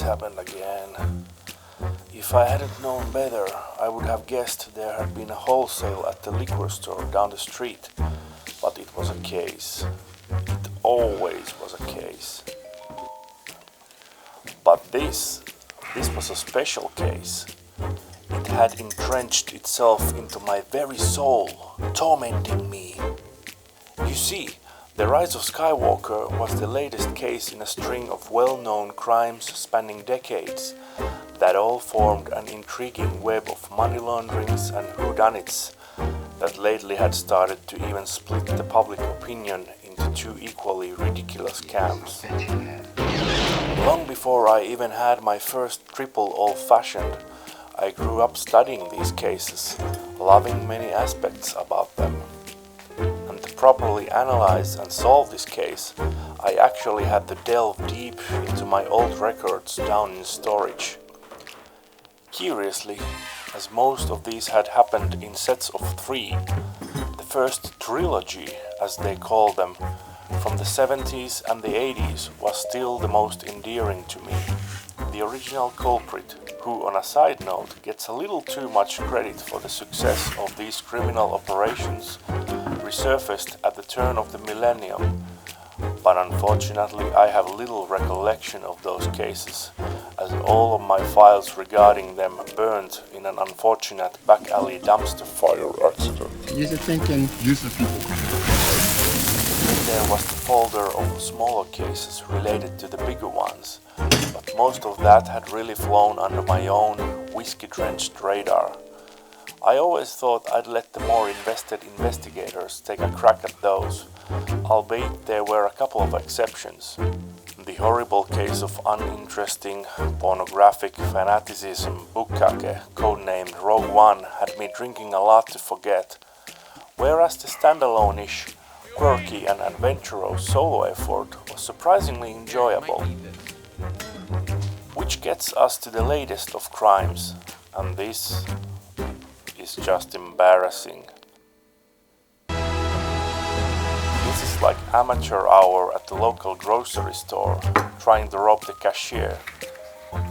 happened again. If I hadn't known better, I would have guessed there had been a wholesale at the liquor store down the street, but it was a case. It always was a case. But this was a special case. It had entrenched itself into my very soul, tormenting me. You see, the Rise of Skywalker was the latest case in a string of well-known crimes spanning decades that all formed an intriguing web of money launderings and whodunits that lately had started to even split the public opinion into two equally ridiculous camps. Long before I even had my first triple old-fashioned, I grew up studying these cases, loving many aspects about them. And to properly analyze and solve this case, I actually had to delve deep into my old records down in storage. Curiously, as most of these had happened in sets of 3, the first trilogy, as they call them, from the 70s and the 80s was still the most endearing to me. The original culprit, who on a side note gets a little too much credit for the success of these criminal operations, resurfaced at the turn of the millennium. But unfortunately I have little recollection of those cases, as all of my files regarding them burned in an unfortunate back alley dumpster fire accident. There was the folder of smaller cases related to the bigger ones, but most of that had really flown under my own whiskey-drenched radar. I always thought I'd let the more invested investigators take a crack at those, albeit there were a couple of exceptions. The horrible case of uninteresting, pornographic fanaticism bukkake, codenamed Rogue One, had me drinking a lot to forget, whereas the standalone-ish, quirky and adventurous solo effort was surprisingly enjoyable. Which gets us to the latest of crimes, and this is just embarrassing. This is like amateur hour at the local grocery store, trying to rob the cashier.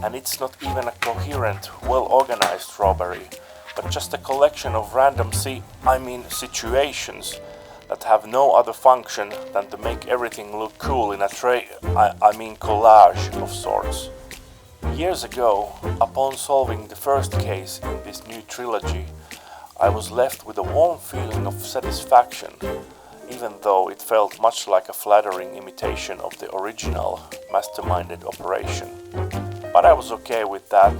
And it's not even a coherent, well-organized robbery, but just a collection of random situations that have no other function than to make everything look cool in a collage of sorts. Years ago, upon solving the first case in this new trilogy, I was left with a warm feeling of satisfaction, even though it felt much like a flattering imitation of the original masterminded operation. But I was okay with that,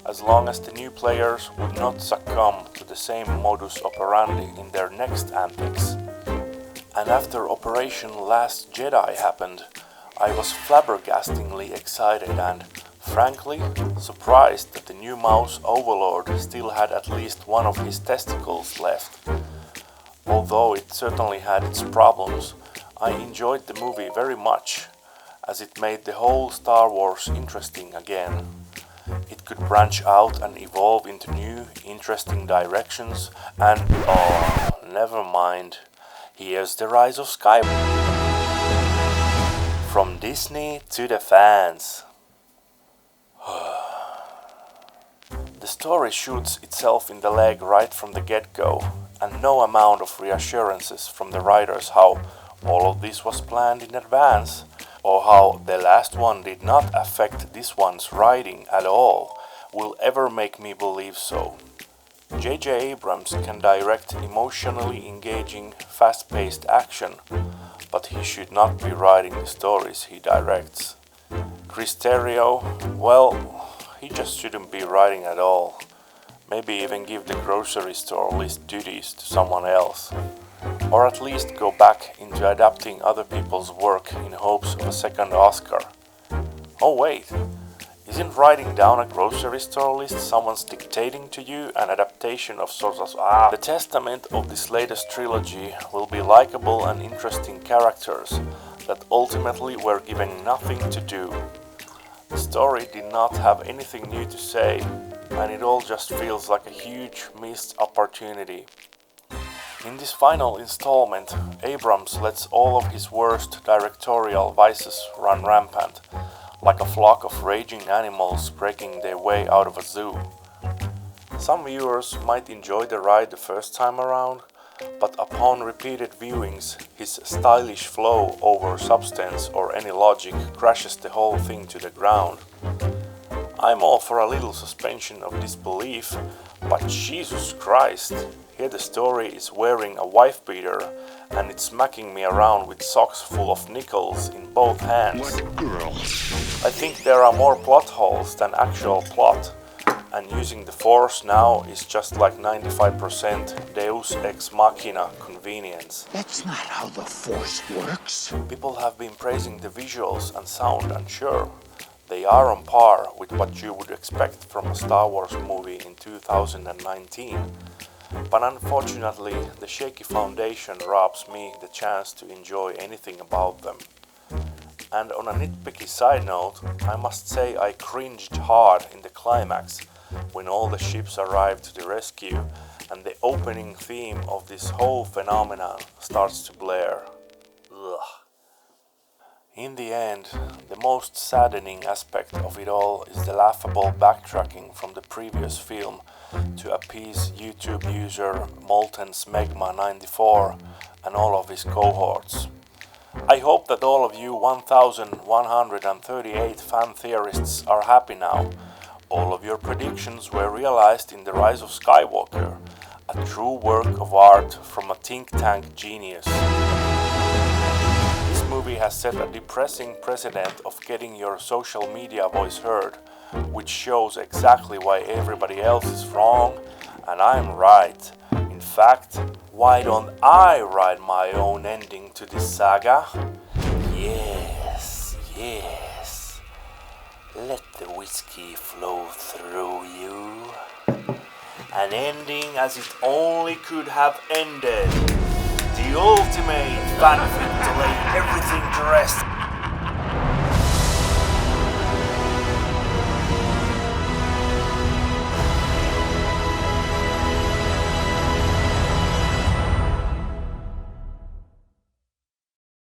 as long as the new players would not succumb to the same modus operandi in their next antics. And after Operation Last Jedi happened, I was flabbergastingly excited and, frankly, surprised that the new mouse overlord still had at least one of his testicles left. Although it certainly had its problems, I enjoyed the movie very much, as it made the whole Star Wars interesting again. It could branch out and evolve into new, interesting directions, and never mind. Here's the Rise of Skywalker. From Disney to the fans. The story shoots itself in the leg right from the get-go, and no amount of reassurances from the writers how all of this was planned in advance, or how the last one did not affect this one's writing at all, will ever make me believe so. J.J. Abrams can direct emotionally engaging, fast-paced action, but he should not be writing the stories he directs. Chris Terrio, well, he just shouldn't be writing at all. Maybe even give the grocery store list duties to someone else. Or at least go back into adapting other people's work in hopes of a second Oscar. Oh wait! Isn't writing down a grocery store list someone's dictating to you an adaptation of sorts of... The testament of this latest trilogy will be likable and interesting characters that ultimately were given nothing to do. The story did not have anything new to say, and it all just feels like a huge missed opportunity. In this final installment, Abrams lets all of his worst directorial vices run rampant, like a flock of raging animals breaking their way out of a zoo. Some viewers might enjoy the ride the first time around, but upon repeated viewings, his stylish flow over substance or any logic crashes the whole thing to the ground. I'm all for a little suspension of disbelief, but Jesus Christ, here the story is wearing a wife beater and it's smacking me around with socks full of nickels in both hands. What girl? I think there are more plot holes than actual plot, and using the Force now is just like 95% Deus Ex Machina convenience. That's not how the Force works. People have been praising the visuals and sound, and sure, they are on par with what you would expect from a Star Wars movie in 2019. But unfortunately, the shaky foundation robs me the chance to enjoy anything about them. And on a nitpicky side note, I must say I cringed hard in the climax when all the ships arrive to the rescue and the opening theme of this whole phenomenon starts to blare. Ugh. In the end, the most saddening aspect of it all is the laughable backtracking from the previous film to appease YouTube user Molten Smegma94 and all of his cohorts. I hope that all of you 1138 fan theorists are happy now. All of your predictions were realized in the Rise of Skywalker, a true work of art from a think tank genius. This movie has set a depressing precedent of getting your social media voice heard, which shows exactly why everybody else is wrong and I'm right. In fact, why don't I write my own ending to this saga? Yes, yes. Let the whiskey flow through you. An ending as it only could have ended. The ultimate fanfic to lay everything to rest.